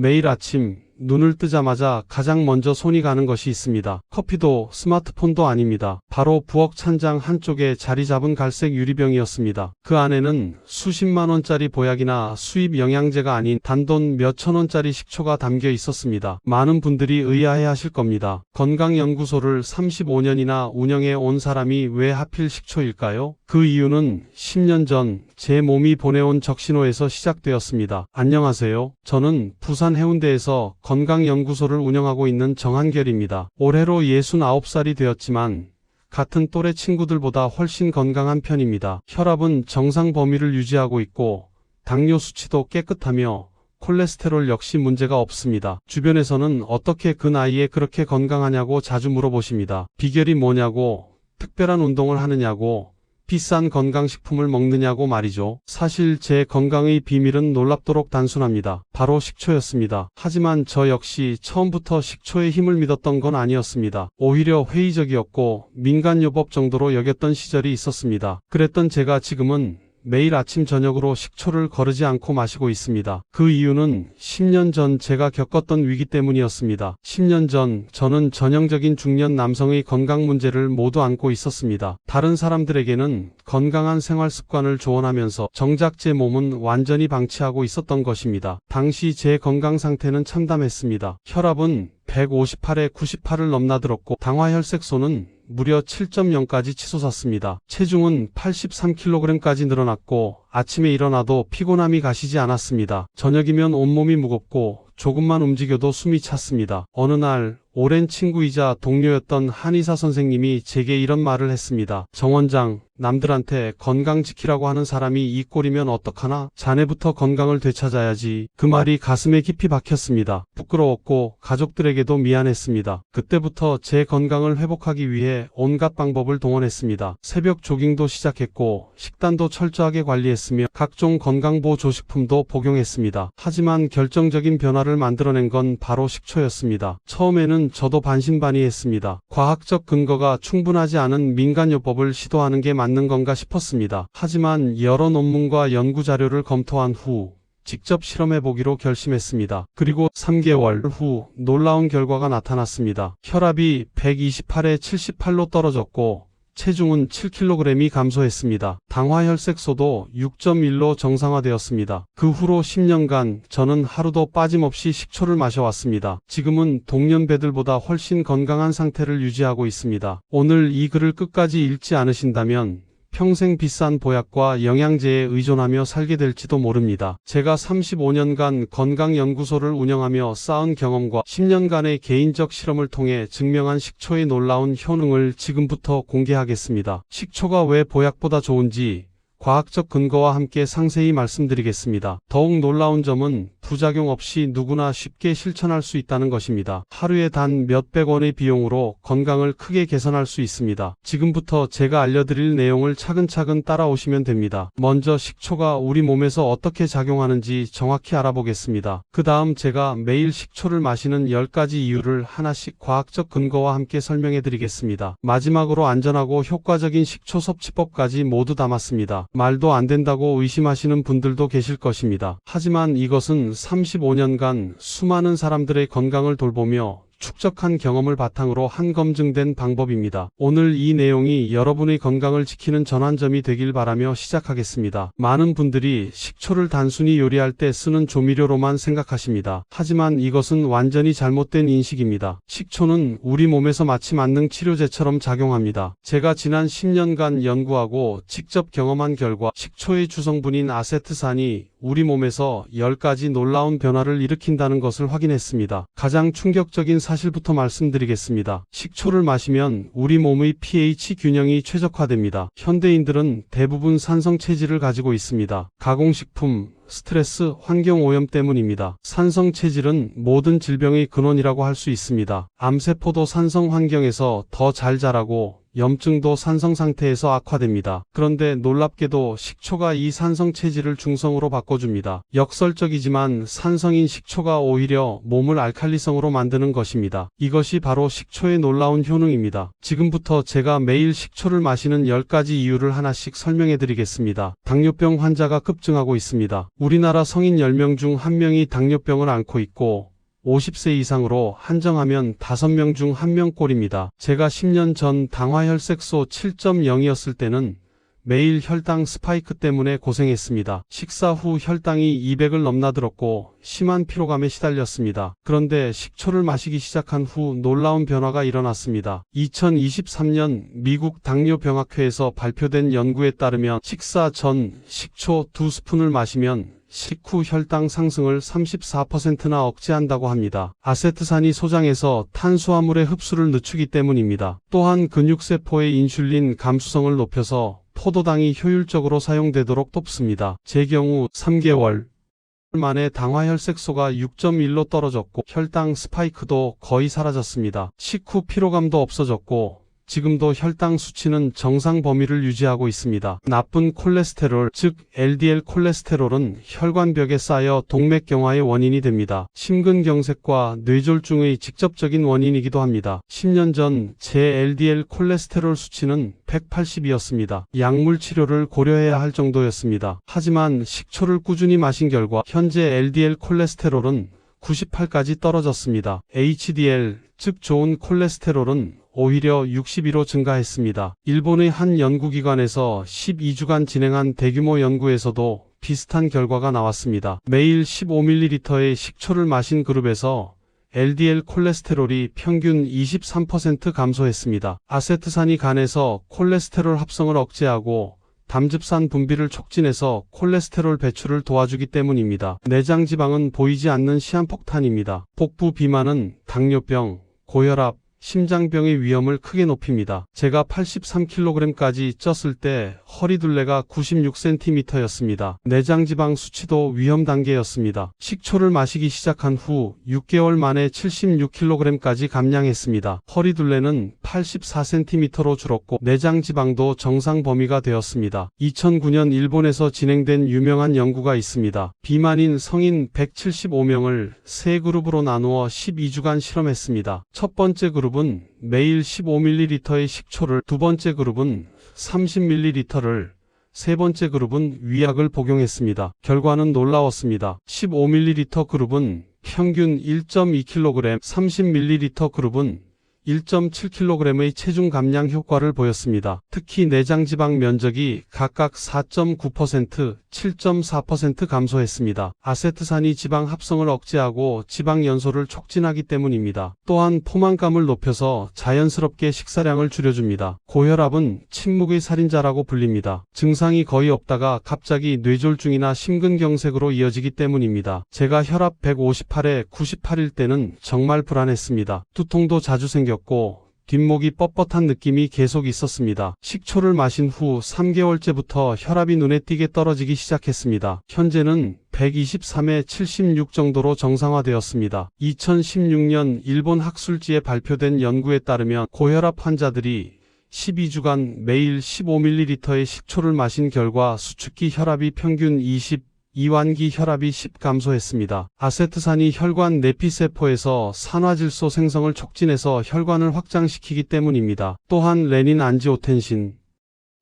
매일 아침 눈을 뜨자마자 가장 먼저 손이 가는 것이 있습니다. 커피도 스마트폰도 아닙니다. 바로 부엌 찬장 한쪽에 자리 잡은 갈색 유리병이었습니다. 그 안에는 수십만 원짜리 보약이나 수입 영양제가 아닌 단돈 몇천 원짜리 식초가 담겨 있었습니다. 많은 분들이 의아해하실 겁니다. 건강연구소를 35년이나 운영해 온 사람이 왜 하필 식초일까요? 그 이유는 10년 전 제 몸이 보내온 적신호에서 시작되었습니다. 안녕하세요. 저는 부산 해운대에서 건강연구소를 운영하고 있는 정한결입니다. 올해로 69살이 되었지만 같은 또래 친구들보다 훨씬 건강한 편입니다. 혈압은 정상 범위를 유지하고 있고 당뇨 수치도 깨끗하며 콜레스테롤 역시 문제가 없습니다. 주변에서는 어떻게 그 나이에 그렇게 건강하냐고 자주 물어보십니다. 비결이 뭐냐고, 특별한 운동을 하느냐고, 비싼 건강식품을 먹느냐고 말이죠. 사실 제 건강의 비밀은 놀랍도록 단순합니다. 바로 식초였습니다. 하지만 저 역시 처음부터 식초의 힘을 믿었던 건 아니었습니다. 오히려 회의적이었고 민간요법 정도로 여겼던 시절이 있었습니다. 그랬던 제가 지금은 매일 아침 저녁으로 식초를 거르지 않고 마시고 있습니다. 그 이유는 10년 전 제가 겪었던 위기 때문이었습니다. 10년 전 저는 전형적인 중년 남성의 건강 문제를 모두 안고 있었습니다. 다른 사람들에게는 건강한 생활 습관을 조언하면서 정작 제 몸은 완전히 방치하고 있었던 것입니다. 당시 제 건강 상태는 참담했습니다. 혈압은 158에 98을 넘나들었고 당화혈색소는 무려 7.0까지 치솟았습니다. 체중은 83kg까지 늘어났고 아침에 일어나도 피곤함이 가시지 않았습니다. 저녁이면 온몸이 무겁고 조금만 움직여도 숨이 찼습니다. 어느 날 오랜 친구이자 동료였던 한의사 선생님이 제게 이런 말을 했습니다. 정 원장, 남들한테 건강 지키라고 하는 사람이 이 꼴이면 어떡하나? 자네부터 건강을 되찾아야지. 그 말이 가슴에 깊이 박혔습니다. 부끄러웠고 가족들에게도 미안했습니다. 그때부터 제 건강을 회복하기 위해 온갖 방법을 동원했습니다. 새벽 조깅도 시작했고 식단도 철저하게 관리했으며 각종 건강보조식품도 복용했습니다. 하지만 결정적인 변화를 만들어낸 건 바로 식초였습니다. 처음에는 저도 반신반의했습니다. 과학적 근거가 충분하지 않은 민간요법을 시도하는 게 맞는 건가 싶었습니다. 하지만 여러 논문과 연구 자료를 검토한 후 직접 실험해보기로 결심했습니다. 그리고 3개월 후 놀라운 결과가 나타났습니다. 혈압이 128에 78로 떨어졌고 체중은 7kg이 감소했습니다. 당화혈색소도 6.1로 정상화되었습니다. 그 후로 10년간 저는 하루도 빠짐없이 식초를 마셔왔습니다. 지금은 동년배들보다 훨씬 건강한 상태를 유지하고 있습니다. 오늘 이 글을 끝까지 읽지 않으신다면 평생 비싼 보약과 영양제에 의존하며 살게 될지도 모릅니다. 제가 35년간 건강연구소를 운영하며 쌓은 경험과 10년간의 개인적 실험을 통해 증명한 식초의 놀라운 효능을 지금부터 공개하겠습니다. 식초가 왜 보약보다 좋은지 과학적 근거와 함께 상세히 말씀드리겠습니다. 더욱 놀라운 점은 부작용 없이 누구나 쉽게 실천할 수 있다는 것입니다. 하루에 단 몇백 원의 비용으로 건강을 크게 개선할 수 있습니다. 지금부터 제가 알려드릴 내용을 차근차근 따라오시면 됩니다. 먼저 식초가 우리 몸에서 어떻게 작용하는지 정확히 알아보겠습니다. 그 다음 제가 매일 식초를 마시는 10가지 이유를 하나씩 과학적 근거와 함께 설명해 드리겠습니다. 마지막으로 안전하고 효과적인 식초 섭취법까지 모두 담았습니다. 말도 안 된다고 의심하시는 분들도 계실 것입니다. 하지만 이것은 35년간 수많은 사람들의 건강을 돌보며 축적한 경험을 바탕으로 한검증된 방법입니다. 오늘 이 내용이 여러분의 건강을 지키는 전환점이 되길 바라며 시작하겠습니다. 많은 분들이 식초를 단순히 요리할 때 쓰는 조미료로만 생각하십니다. 하지만 이것은 완전히 잘못된 인식입니다. 식초는 우리 몸에서 마치 만능 치료제처럼 작용합니다. 제가 지난 10년간 연구하고 직접 경험한 결과 식초의 주성분인 아세트산이 우리 몸에서 10가지 놀라운 변화를 일으킨다는 것을 확인했습니다. 가장 충격적인 사실부터 말씀드리겠습니다. 식초를 마시면 우리 몸의 pH 균형이 최적화됩니다. 현대인들은 대부분 산성 체질을 가지고 있습니다. 가공식품, 스트레스, 환경오염 때문입니다. 산성 체질은 모든 질병의 근원이라고 할 수 있습니다. 암세포도 산성 환경에서 더 잘 자라고 염증도 산성 상태에서 악화됩니다. 그런데 놀랍게도 식초가 이 산성 체질을 중성으로 바꿔줍니다. 역설적이지만 산성인 식초가 오히려 몸을 알칼리성으로 만드는 것입니다. 이것이 바로 식초의 놀라운 효능입니다. 지금부터 제가 매일 식초를 마시는 10가지 이유를 하나씩 설명해 드리겠습니다. 당뇨병 환자가 급증하고 있습니다. 우리나라 성인 10명 중 1명이 당뇨병을 앓고 있고 50세 이상으로 한정하면 5명 중 1명꼴입니다. 제가 10년 전 당화혈색소 7.0이었을 때는 매일 혈당 스파이크 때문에 고생했습니다. 식사 후 혈당이 200을 넘나들었고 심한 피로감에 시달렸습니다. 그런데 식초를 마시기 시작한 후 놀라운 변화가 일어났습니다. 2023년 미국 당뇨병학회에서 발표된 연구에 따르면 식사 전 식초 2스푼을 마시면 식후 혈당 상승을 34%나 억제한다고 합니다. 아세트산이 소장해서 탄수화물의 흡수를 늦추기 때문입니다. 또한 근육세포의 인슐린 감수성을 높여서 포도당이 효율적으로 사용되도록 돕습니다. 제 경우 3개월 만에 당화혈색소가 6.1로 떨어졌고 혈당 스파이크도 거의 사라졌습니다. 식후 피로감도 없어졌고 지금도 혈당 수치는 정상 범위를 유지하고 있습니다. 나쁜 콜레스테롤, 즉 LDL 콜레스테롤은 혈관벽에 쌓여 동맥경화의 원인이 됩니다. 심근경색과 뇌졸중의 직접적인 원인이기도 합니다. 10년 전 제 LDL 콜레스테롤 수치는 180이었습니다. 약물 치료를 고려해야 할 정도였습니다. 하지만 식초를 꾸준히 마신 결과 현재 LDL 콜레스테롤은 98까지 떨어졌습니다. HDL, 즉 좋은 콜레스테롤은 오히려 62로 증가했습니다. 일본의 한 연구기관에서 12주간 진행한 대규모 연구에서도 비슷한 결과가 나왔습니다. 매일 15ml의 식초를 마신 그룹에서 LDL 콜레스테롤이 평균 23% 감소했습니다. 아세트산이 간에서 콜레스테롤 합성을 억제하고 담즙산 분비를 촉진해서 콜레스테롤 배출을 도와주기 때문입니다. 내장 지방은 보이지 않는 시한폭탄입니다. 복부 비만은 당뇨병, 고혈압, 심장병의 위험을 크게 높입니다. 제가 83kg까지 쪘을 때 허리둘레가 96cm였습니다. 내장지방 수치도 위험 단계였습니다. 식초를 마시기 시작한 후 6개월 만에 76kg까지 감량했습니다. 허리둘레는 84cm로 줄었고 내장지방도 정상 범위가 되었습니다. 2009년 일본에서 진행된 유명한 연구가 있습니다. 비만인 성인 175명을 세 그룹으로 나누어 12주간 실험했습니다. 첫 번째 그룹은 매일 15ml의 식초를, 두 번째 그룹은 30ml를, 세 번째 그룹은 위약을 복용했습니다. 결과는 놀라웠습니다. 15ml 그룹은 평균 1.2kg, 30ml 그룹은 1.7kg의 체중 감량 효과를 보였습니다. 특히 내장지방 면적이 각각 4.9%, 7.4% 감소했습니다. 아세트산이 지방 합성을 억제하고 지방 연소를 촉진하기 때문입니다. 또한 포만감을 높여서 자연스럽게 식사량을 줄여줍니다. 고혈압은 침묵의 살인자라고 불립니다. 증상이 거의 없다가 갑자기 뇌졸중이나 심근경색으로 이어지기 때문입니다. 제가 혈압 158에 98일 때는 정말 불안했습니다. 두통도 자주 생겼고 뒷목이 뻣뻣한 느낌이 계속 있었습니다. 식초를 마신 후 3개월째부터 혈압이 눈에 띄게 떨어지기 시작했습니다. 현재는 123에 76 정도로 정상화되었습니다. 2016년 일본 학술지에 발표된 연구에 따르면 고혈압 환자들이 12주간 매일 15ml의 식초를 마신 결과 수축기 혈압이 평균 20, 이완기 혈압이 10 감소했습니다. 아세트산이 혈관 내피세포에서 산화질소 생성을 촉진해서 혈관을 확장시키기 때문입니다. 또한 레닌 안지오텐신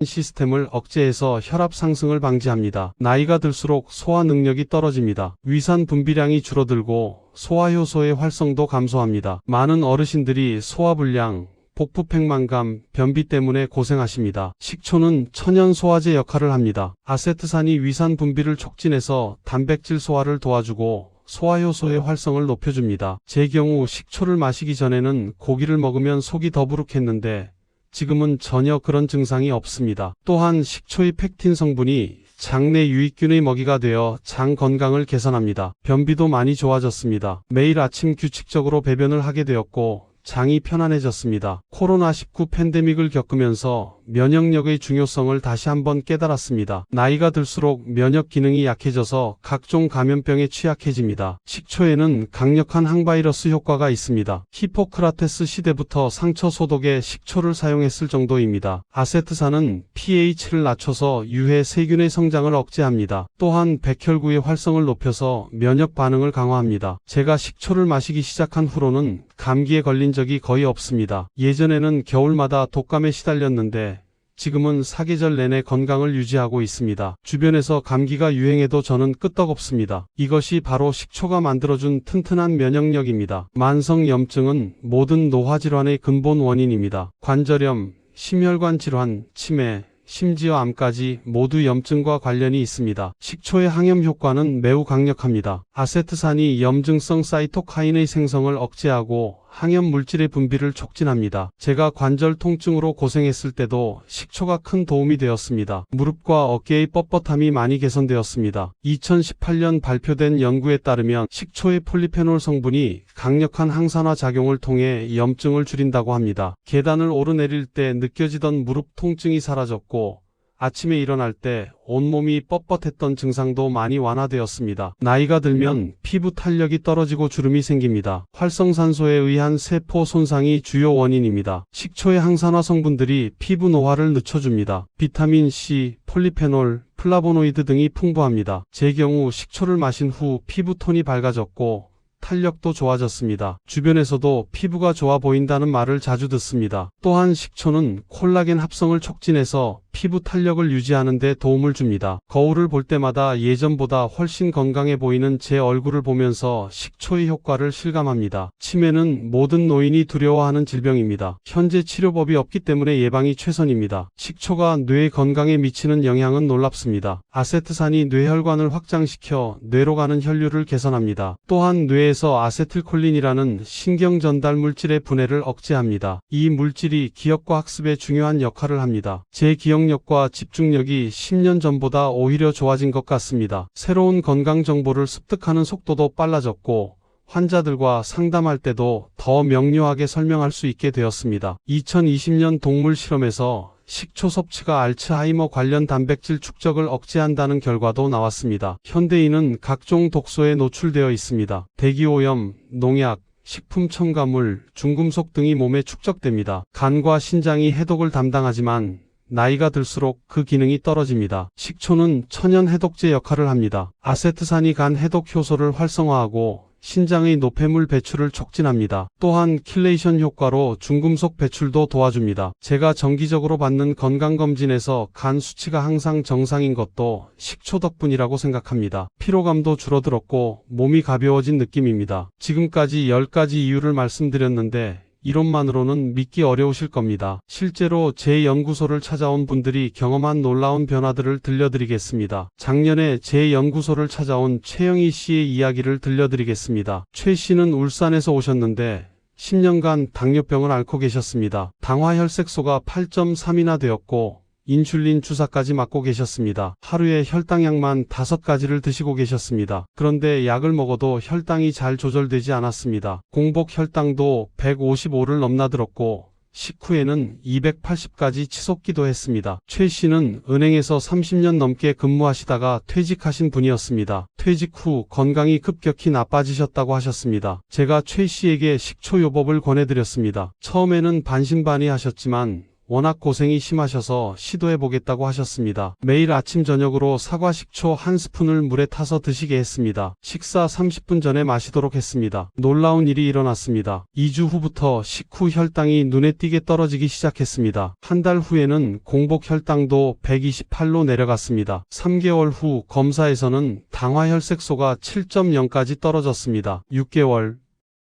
시스템을 억제해서 혈압 상승을 방지합니다. 나이가 들수록 소화 능력이 떨어집니다. 위산 분비량이 줄어들고 소화효소의 활성도 감소합니다. 많은 어르신들이 소화불량, 복부 팽만감, 변비 때문에 고생하십니다. 식초는 천연 소화제 역할을 합니다. 아세트산이 위산 분비를 촉진해서 단백질 소화를 도와주고 소화효소의 활성을 높여줍니다. 제 경우 식초를 마시기 전에는 고기를 먹으면 속이 더부룩했는데 지금은 전혀 그런 증상이 없습니다. 또한 식초의 펙틴 성분이 장내 유익균의 먹이가 되어 장 건강을 개선합니다. 변비도 많이 좋아졌습니다. 매일 아침 규칙적으로 배변을 하게 되었고 장이 편안해졌습니다. 코로나19 팬데믹을 겪으면서 면역력의 중요성을 다시 한번 깨달았습니다. 나이가 들수록 면역 기능이 약해져서 각종 감염병에 취약해집니다. 식초에는 강력한 항바이러스 효과가 있습니다. 히포크라테스 시대부터 상처 소독에 식초를 사용했을 정도입니다. 아세트산은 pH를 낮춰서 유해 세균의 성장을 억제합니다. 또한 백혈구의 활성을 높여서 면역 반응을 강화합니다. 제가 식초를 마시기 시작한 후로는 감기에 걸린 적이 거의 없습니다. 예전에는 겨울마다 독감에 시달렸는데 지금은 사계절 내내 건강을 유지하고 있습니다. 주변에서 감기가 유행해도 저는 끄떡없습니다. 이것이 바로 식초가 만들어준 튼튼한 면역력입니다. 만성염증은 모든 노화질환의 근본 원인입니다. 관절염, 심혈관 질환, 치매, 심지어 암까지 모두 염증과 관련이 있습니다. 식초의 항염 효과는 매우 강력합니다. 아세트산이 염증성 사이토카인의 생성을 억제하고 항염 물질의 분비를 촉진합니다. 제가 관절 통증으로 고생했을 때도 식초가 큰 도움이 되었습니다. 무릎과 어깨의 뻣뻣함이 많이 개선되었습니다. 2018년 발표된 연구에 따르면 식초의 폴리페놀 성분이 강력한 항산화 작용을 통해 염증을 줄인다고 합니다. 계단을 오르내릴 때 느껴지던 무릎 통증이 사라졌고 아침에 일어날 때 온몸이 뻣뻣했던 증상도 많이 완화되었습니다. 나이가 들면 피부 탄력이 떨어지고 주름이 생깁니다. 활성산소에 의한 세포 손상이 주요 원인입니다. 식초의 항산화 성분들이 피부 노화를 늦춰줍니다. 비타민 C, 폴리페놀, 플라보노이드 등이 풍부합니다. 제 경우 식초를 마신 후 피부 톤이 밝아졌고 탄력도 좋아졌습니다. 주변에서도 피부가 좋아 보인다는 말을 자주 듣습니다. 또한 식초는 콜라겐 합성을 촉진해서 피부 탄력을 유지하는 데 도움을 줍니다. 거울을 볼 때마다 예전보다 훨씬 건강해 보이는 제 얼굴을 보면서 식초의 효과를 실감합니다. 치매는 모든 노인이 두려워하는 질병입니다. 현재 치료법이 없기 때문에 예방이 최선입니다. 식초가 뇌 건강에 미치는 영향은 놀랍습니다. 아세트산이 뇌혈관을 확장시켜 뇌로 가는 혈류를 개선합니다. 또한 뇌에서 아세틸콜린이라는 신경 전달 물질의 분해를 억제합니다. 이 물질이 기억과 학습에 중요한 역할을 합니다. 제 기억력과 집중력이 10년 전보다 오히려 좋아진 것 같습니다. 새로운 건강 정보를 습득하는 속도도 빨라졌고 환자들과 상담할 때도 더 명료하게 설명할 수 있게 되었습니다. 2020년 동물 실험에서 식초 섭취가 알츠하이머 관련 단백질 축적을 억제한다는 결과도 나왔습니다. 현대인은 각종 독소에 노출되어 있습니다. 대기오염, 농약, 식품 첨가물, 중금속 등이 몸에 축적됩니다. 간과 신장이 해독을 담당하지만 나이가 들수록 그 기능이 떨어집니다. 식초는 천연 해독제 역할을 합니다. 아세트산이 간 해독 효소를 활성화하고 신장의 노폐물 배출을 촉진합니다. 또한 킬레이션 효과로 중금속 배출도 도와줍니다. 제가 정기적으로 받는 건강검진에서 간 수치가 항상 정상인 것도 식초 덕분이라고 생각합니다. 피로감도 줄어들었고 몸이 가벼워진 느낌입니다. 지금까지 10가지 이유를 말씀드렸는데 이론만으로는 믿기 어려우실 겁니다. 실제로 제 연구소를 찾아온 분들이 경험한 놀라운 변화들을 들려드리겠습니다. 작년에 제 연구소를 찾아온 최영희 씨의 이야기를 들려드리겠습니다. 최 씨는 울산에서 오셨는데 10년간 당뇨병을 앓고 계셨습니다. 당화혈색소가 8.3이나 되었고 인슐린 주사까지 맞고 계셨습니다. 하루에 혈당약만 5가지를 드시고 계셨습니다. 그런데 약을 먹어도 혈당이 잘 조절되지 않았습니다. 공복 혈당도 155를 넘나들었고 식후에는 280까지 치솟기도 했습니다. 최 씨는 은행에서 30년 넘게 근무하시다가 퇴직하신 분이었습니다. 퇴직 후 건강이 급격히 나빠지셨다고 하셨습니다. 제가 최 씨에게 식초 요법을 권해드렸습니다. 처음에는 반신반의하셨지만 워낙 고생이 심하셔서 시도해보겠다고 하셨습니다. 매일 아침 저녁으로 사과 식초 1스푼을 물에 타서 드시게 했습니다. 식사 30분 전에 마시도록 했습니다. 놀라운 일이 일어났습니다. 2주 후부터 식후 혈당이 눈에 띄게 떨어지기 시작했습니다. 한 달 후에는 공복 혈당도 128로 내려갔습니다. 3개월 후 검사에서는 당화혈색소가 7.0까지 떨어졌습니다. 6개월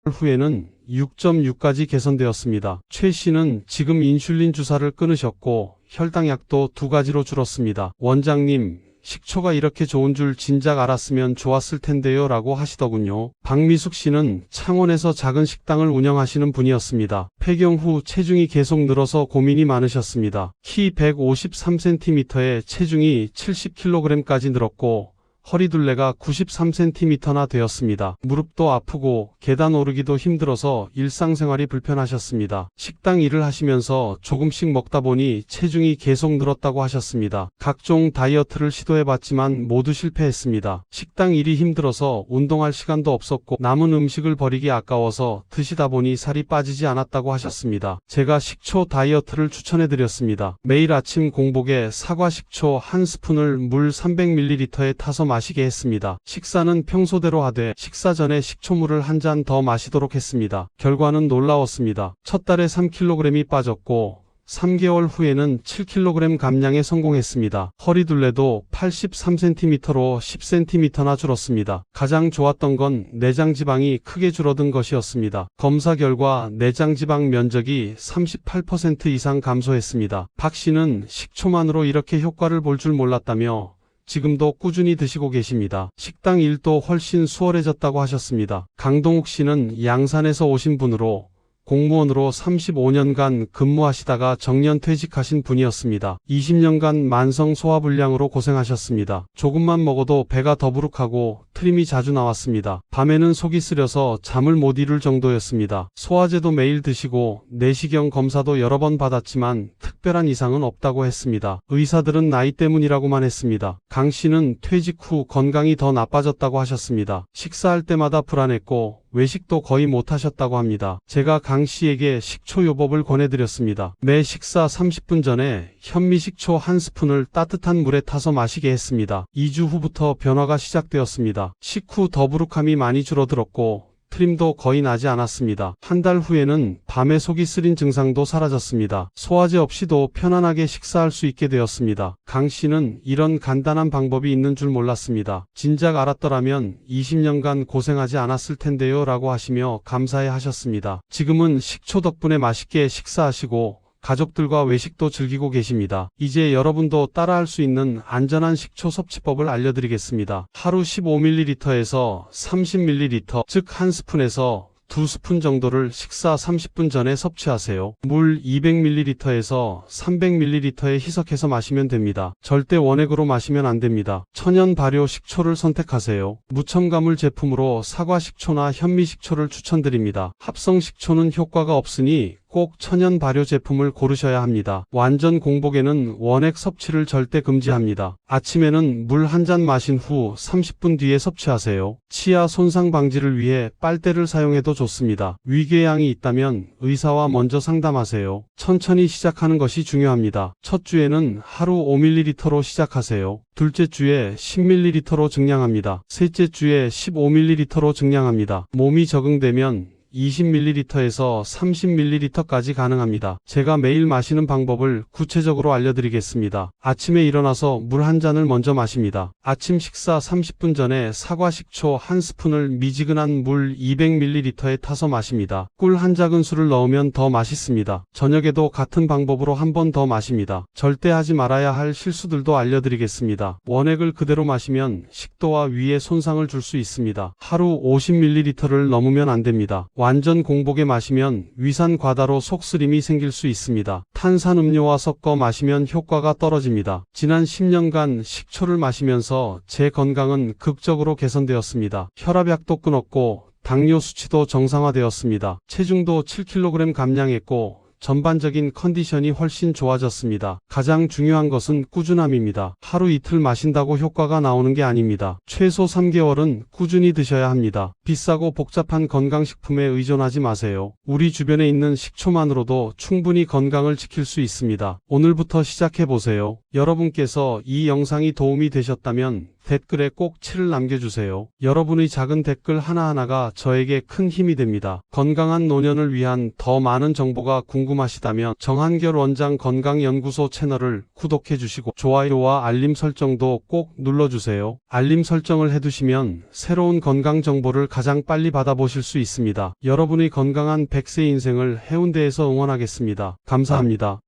후에는 6.6까지 개선되었습니다. 최 씨는 지금 인슐린 주사를 끊으셨고 혈당약도 2가지로 줄었습니다. 원장님, 식초가 이렇게 좋은 줄 진작 알았으면 좋았을 텐데요 라고 하시더군요. 박미숙 씨는 창원에서 작은 식당을 운영하시는 분이었습니다. 폐경 후 체중이 계속 늘어서 고민이 많으셨습니다. 키 153cm에 체중이 70kg까지 늘었고 허리둘레가 93cm나 되었습니다. 무릎도 아프고 계단 오르기도 힘들어서 일상생활이 불편하셨습니다. 식당 일을 하시면서 조금씩 먹다 보니 체중이 계속 늘었다고 하셨습니다. 각종 다이어트를 시도해봤지만 모두 실패했습니다. 식당 일이 힘들어서 운동할 시간도 없었고 남은 음식을 버리기 아까워서 드시다 보니 살이 빠지지 않았다고 하셨습니다. 제가 식초 다이어트를 추천해드렸습니다. 매일 아침 공복에 사과 식초 한 스푼을 물 300ml에 타서 마시게 했습니다. 식사는 평소대로 하되 식사 전에 식초물을 한 잔 더 마시도록 했습니다. 결과는 놀라웠습니다. 첫 달에 3kg이 빠졌고 3개월 후에는 7kg 감량에 성공했습니다. 허리둘레도 83cm로 10cm나 줄었습니다. 가장 좋았던 건 내장 지방이 크게 줄어든 것이었습니다. 검사 결과 내장 지방 면적이 38% 이상 감소했습니다. 박 씨는 식초만으로 이렇게 효과를 볼 줄 몰랐다며 지금도 꾸준히 드시고 계십니다. 식당 일도 훨씬 수월해졌다고 하셨습니다. 강동욱 씨는 양산에서 오신 분으로 공무원으로 35년간 근무하시다가 정년 퇴직하신 분이었습니다. 20년간 만성 소화불량으로 고생하셨습니다. 조금만 먹어도 배가 더부룩하고 트림이 자주 나왔습니다. 밤에는 속이 쓰려서 잠을 못 이룰 정도였습니다. 소화제도 매일 드시고 내시경 검사도 여러 번 받았지만 특별한 이상은 없다고 했습니다. 의사들은 나이 때문이라고만 했습니다. 강 씨는 퇴직 후 건강이 더 나빠졌다고 하셨습니다. 식사할 때마다 불안했고 외식도 거의 못하셨다고 합니다. 제가 강 씨에게 식초 요법을 권해드렸습니다. 매 식사 30분 전에 현미식초 한 스푼을 따뜻한 물에 타서 마시게 했습니다. 2주 후부터 변화가 시작되었습니다. 식후 더부룩함이 많이 줄어들었고 트림도 거의 나지 않았습니다. 한 달 후에는 밤에 속이 쓰린 증상도 사라졌습니다. 소화제 없이도 편안하게 식사할 수 있게 되었습니다. 강 씨는 이런 간단한 방법이 있는 줄 몰랐습니다. 진작 알았더라면 20년간 고생하지 않았을 텐데요 라고 하시며 감사해 하셨습니다. 지금은 식초 덕분에 맛있게 식사하시고 가족들과 외식도 즐기고 계십니다. 이제 여러분도 따라할 수 있는 안전한 식초 섭취법을 알려드리겠습니다. 하루 15ml에서 30ml, 즉 한 스푼에서 2스푼 정도를 식사 30분 전에 섭취하세요. 물 200ml에서 300ml에 희석해서 마시면 됩니다. 절대 원액으로 마시면 안 됩니다. 천연 발효 식초를 선택하세요. 무첨가물 제품으로 사과 식초나 현미 식초를 추천드립니다. 합성 식초는 효과가 없으니 꼭 천연 발효 제품을 고르셔야 합니다. 완전 공복에는 원액 섭취를 절대 금지합니다. 아침에는 물 한 잔 마신 후 30분 뒤에 섭취하세요. 치아 손상 방지를 위해 빨대를 사용해도 좋습니다. 위궤양이 있다면 의사와 먼저 상담하세요. 천천히 시작하는 것이 중요합니다. 첫 주에는 하루 5ml로 시작하세요. 둘째 주에 10ml로 증량합니다. 셋째 주에 15ml로 증량합니다. 몸이 적응되면 20ml에서 30ml까지 가능합니다. 제가 매일 마시는 방법을 구체적으로 알려드리겠습니다. 아침에 일어나서 물 한 잔을 먼저 마십니다. 아침 식사 30분 전에 사과 식초 한 스푼을 미지근한 물 200ml에 타서 마십니다. 꿀 한 작은술을 넣으면 더 맛있습니다. 저녁에도 같은 방법으로 한 번 더 마십니다. 절대 하지 말아야 할 실수들도 알려드리겠습니다. 원액을 그대로 마시면 식도와 위에 손상을 줄 수 있습니다. 하루 50ml를 넘으면 안 됩니다. 완전 공복에 마시면 위산 과다로 속쓰림이 생길 수 있습니다. 탄산음료와 섞어 마시면 효과가 떨어집니다. 지난 10년간 식초를 마시면서 제 건강은 극적으로 개선되었습니다. 혈압약도 끊었고 당뇨 수치도 정상화되었습니다. 체중도 7kg 감량했고 전반적인 컨디션이 훨씬 좋아졌습니다. 가장 중요한 것은 꾸준함입니다. 하루 이틀 마신다고 효과가 나오는 게 아닙니다. 최소 3개월은 꾸준히 드셔야 합니다. 비싸고 복잡한 건강식품에 의존하지 마세요. 우리 주변에 있는 식초만으로도 충분히 건강을 지킬 수 있습니다. 오늘부터 시작해보세요. 여러분께서 이 영상이 도움이 되셨다면 댓글에 꼭 7을 남겨주세요. 여러분의 작은 댓글 하나하나가 저에게 큰 힘이 됩니다. 건강한 노년을 위한 더 많은 정보가 궁금하시다면 정한결 원장 건강연구소 채널을 구독해주시고 좋아요와 알림 설정도 꼭 눌러주세요. 알림 설정을 해두시면 새로운 건강 정보를 가장 빨리 받아보실 수 있습니다. 여러분의 건강한 100세 인생을 해운대에서 응원하겠습니다. 감사합니다.